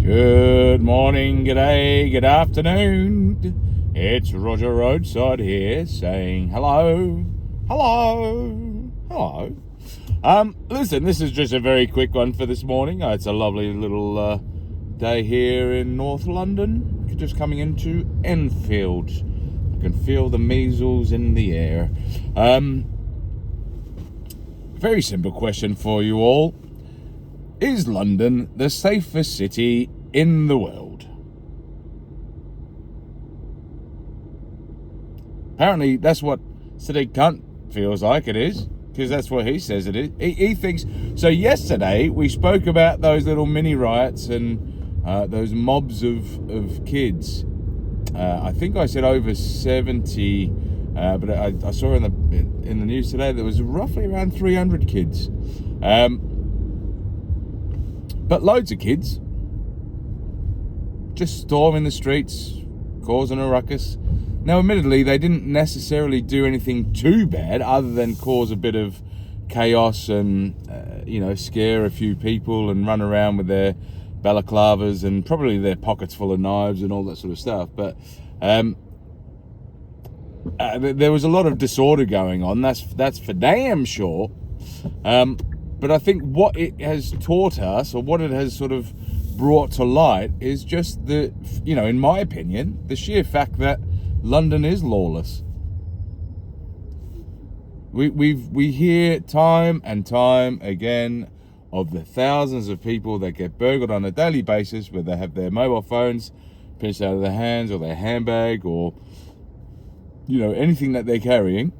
Good morning, good day, good afternoon. It's Roger Roadside here saying hello, hello, hello. Listen, this is just a very quick one for this morning. It's a lovely little day here in North London. Just coming into Enfield. I can feel the measles in the air. Very simple question for you all. Is London the safest city in the world? Apparently, that's what Sadiq Khan feels like it is, because that's what he says it is. He thinks... So yesterday, we spoke about those little mini riots and those mobs of kids. I think I said over 70, but I saw in the news today there was roughly around 300 kids. But loads of kids just storming the streets, causing a ruckus. Now, admittedly, they didn't necessarily do anything too bad other than cause a bit of chaos and, scare a few people and run around with their balaclavas and probably their pockets full of knives and all that sort of stuff. But there was a lot of disorder going on. That's for damn sure. But I think what it has taught us, or what it has sort of brought to light, is just in my opinion, the sheer fact that London is lawless. We hear time and time again of the thousands of people that get burgled on a daily basis, where they have their mobile phones pinched out of their hands, or their handbag, or anything that they're carrying.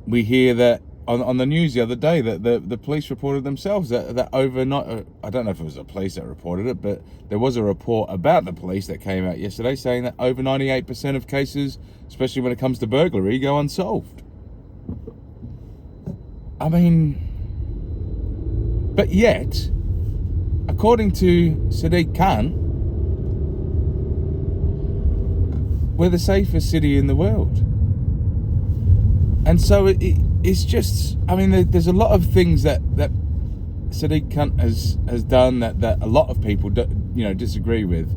We hear that on the news the other day that the police reported themselves that overnight, I don't know if it was the police that reported it, but there was a report about the police that came out yesterday saying that over 98% of cases, especially when it comes to burglary, go unsolved. I mean, but yet, according to Sadiq Khan, we're the safest city in the world. And so it's just, I mean, there's a lot of things that Sadiq Khan has done that a lot of people disagree with.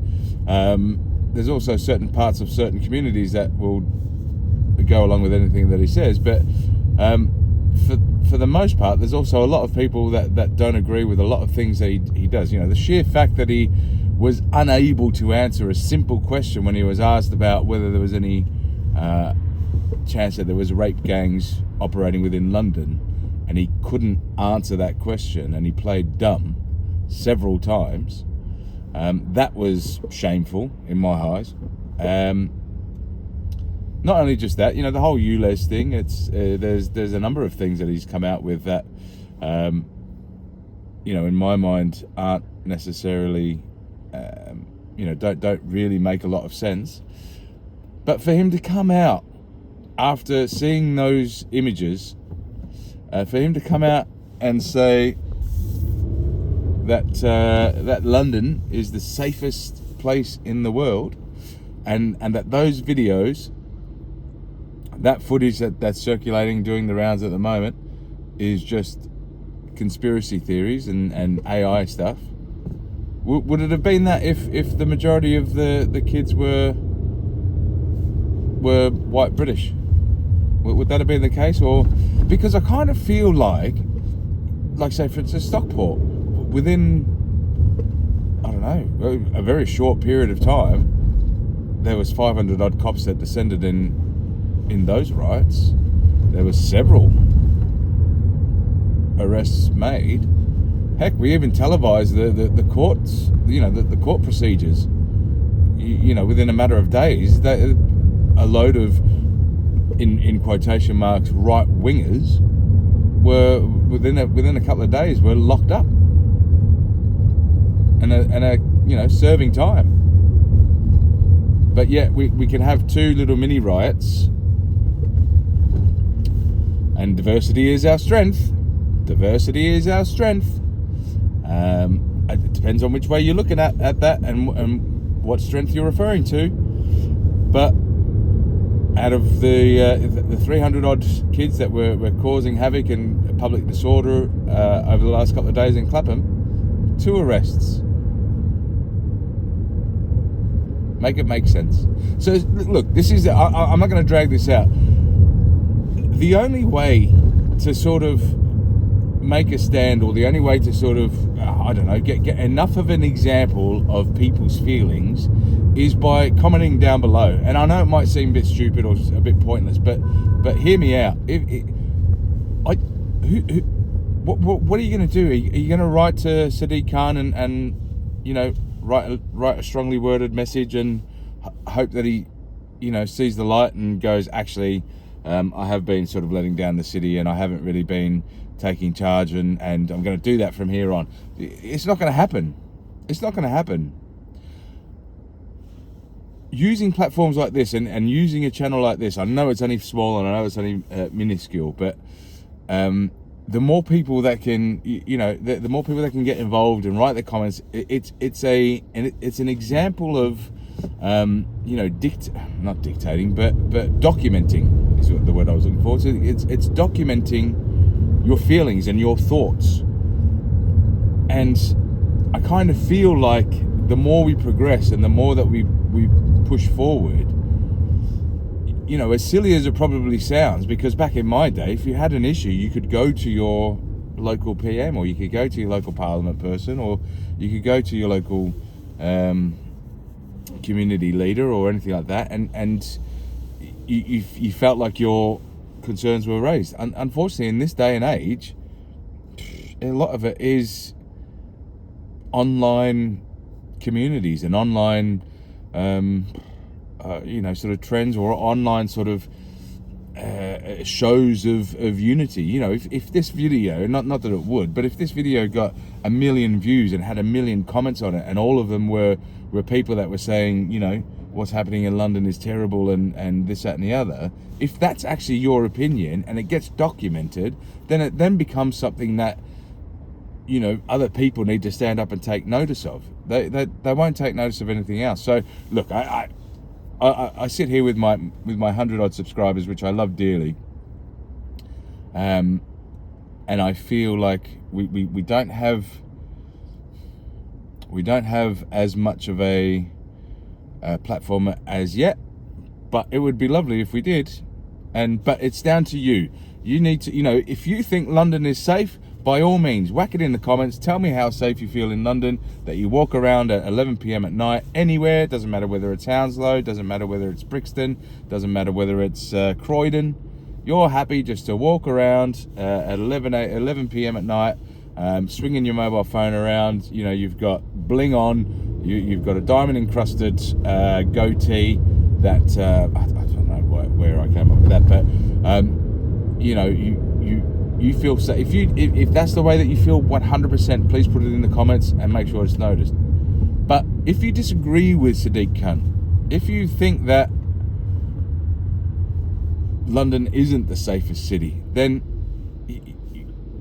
There's also certain parts of certain communities that will go along with anything that he says, but for the most part, there's also a lot of people that don't agree with a lot of things that he does. The sheer fact that he was unable to answer a simple question when he was asked about whether there was any chance that there was rape gangs operating within London, and he couldn't answer that question, and he played dumb several times. That was shameful in my eyes. Not only just that, the whole ULEZ thing. It's there's a number of things that he's come out with that, in my mind, aren't necessarily, don't really make a lot of sense. But for him to come out after seeing those images, for him to come out and say that London is the safest place in the world, and that those videos, that footage that's circulating, doing the rounds at the moment, is just conspiracy theories and AI stuff. Would it have been that if the majority of the kids were white British? Would that have been the case? Or because I kind of feel like say for instance Stockport, within, I don't know, a very short period of time, there was 500 odd cops that descended in those riots. There were several arrests made. Heck, we even televised the courts, the court procedures. Within a matter of days, a load of, in quotation marks, right wingers were within a couple of days were locked up and serving time. But yet we can have two little mini riots, and diversity is our strength. Diversity is our strength. It depends on which way you're looking at that and what strength you're referring to. But out of the 300 odd kids that were causing havoc and public disorder over the last couple of days in Clapham, 2 arrests. Make it make sense. So look, this is, I'm not going to drag this out. The only way to sort of make a stand, or the only way to sort of, I don't know, get enough of an example of people's feelings is by commenting down below. And I know it might seem a bit stupid or a bit pointless, but hear me out. What are you going to do? Are you going to write to Sadiq Khan and you know, write a strongly worded message and hope that he, you know, sees the light and goes, actually, I have been sort of letting down the city and I haven't really been taking charge, and I'm going to do that from here on? It's not going to happen. It's not going to happen. Using platforms like this and using a channel like this, I know it's only small and I know it's only minuscule, but the more people that can, you know, the more people that can get involved and write their comments, it's an example of, you know, not dictating, but documenting is what the word I was looking for. So it's documenting your feelings and your thoughts. And I kind of feel like the more we progress and the more that we push forward, you know, as silly as it probably sounds, because back in my day, if you had an issue, you could go to your local PM, or you could go to your local parliament person, or you could go to your local community leader or anything like that, and you felt like your concerns were raised. Unfortunately, in this day and age, a lot of it is online communities and online you know, sort of trends, or online sort of shows of unity. You know, if this video, not that it would, but if this video got 1 million views and had 1 million comments on it, and all of them were people that were saying, you know, what's happening in London is terrible and this, that and the other, if that's actually your opinion and it gets documented, then it then becomes something that, you know, other people need to stand up and take notice of. They won't take notice of anything else. So look, I sit here with my 100 odd subscribers, which I love dearly, and I feel like we don't have as much of a platform as yet, but it would be lovely if we did. But it's down to you. You need to, you know, if you think London is safe, by all means, whack it in the comments. Tell me how safe you feel in London, that you walk around at 11 p.m. at night, anywhere. Doesn't matter whether it's Hounslow, doesn't matter whether it's Brixton, doesn't matter whether it's Croydon. You're happy just to walk around at 11 p.m. at night, swinging your mobile phone around. You know, you've got bling on, you've got a diamond encrusted goatee that, I don't know where I came up with that, but, you know, you feel safe. If that's the way that you feel 100%, please put it in the comments and make sure it's noticed. But if you disagree with Sadiq Khan, if you think that London isn't the safest city, then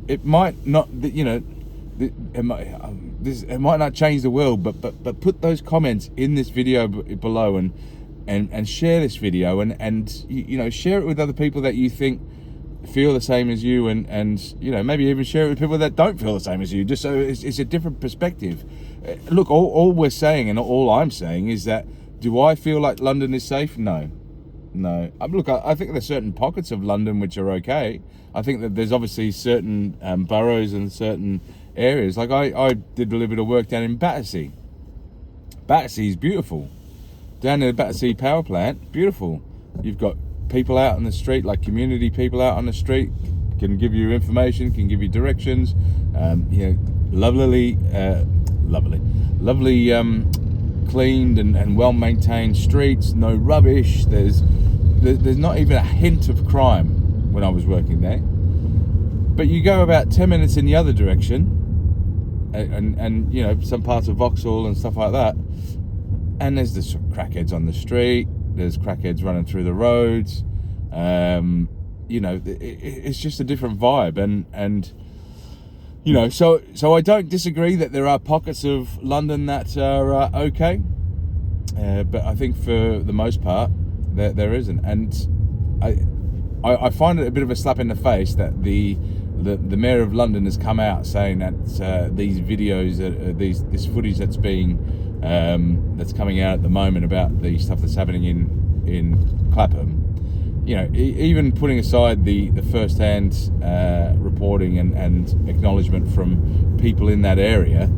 it might not, you know, it might not change the world, but put those comments in this video below and share this video and you know, share it with other people that you think feel the same as you, and you know, maybe even share it with people that don't feel the same as you, just so it's a different perspective. Look, all we're saying and all I'm saying is that, do I feel like London is safe? No. Look, I think there's certain pockets of London which are okay. I think that there's obviously certain boroughs and certain areas. Like I did a little bit of work down in Battersea. Battersea is beautiful. Down in the Battersea power plant, beautiful. You've got people out on the street, like community people out on the street, can give you information, can give you directions. You know, lovely, cleaned and well maintained streets, no rubbish. There's not even a hint of crime when I was working there. But you go about 10 minutes in the other direction, and you know, some parts of Vauxhall and stuff like that, and there's the crackheads on the street. There's crackheads running through the roads. You know, it's just a different vibe, and you know, so I don't disagree that there are pockets of London that are okay, but I think for the most part there isn't. And I find it a bit of a slap in the face that the mayor of London has come out saying that these videos, this footage that's that's coming out at the moment about the stuff that's happening in Clapham, you know, even putting aside the first-hand reporting and acknowledgement from people in that area,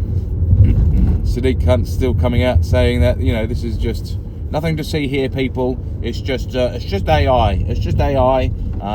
Sadiq Khan's still coming out saying that, you know, this is just nothing to see here, people. It's just AI. It's just AI.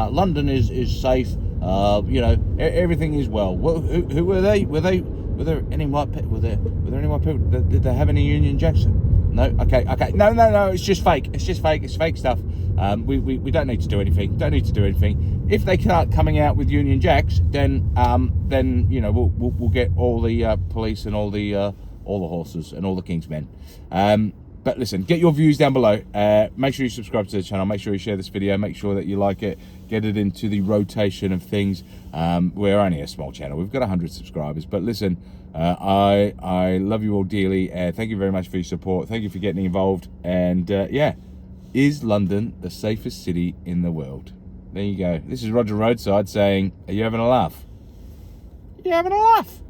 London is safe. You know, everything is well. Who were they? Were there any white people? Were there any white people? Did they have any Union Jacks? No. Okay. No. It's just fake. It's just fake. It's fake stuff. We don't need to do anything. Don't need to do anything. If they start coming out with Union Jacks, then you know we'll get all the police and all the horses and all the King's men. But listen, get your views down below. Make sure you subscribe to the channel. Make sure you share this video. Make sure that you like it. Get it into the rotation of things. We're only a small channel. We've got 100 subscribers. But listen, I love you all dearly. Thank you very much for your support. Thank you for getting involved. And yeah, is London the safest city in the world? There you go. This is Roger Roadside saying, are you having a laugh? Are you having a laugh?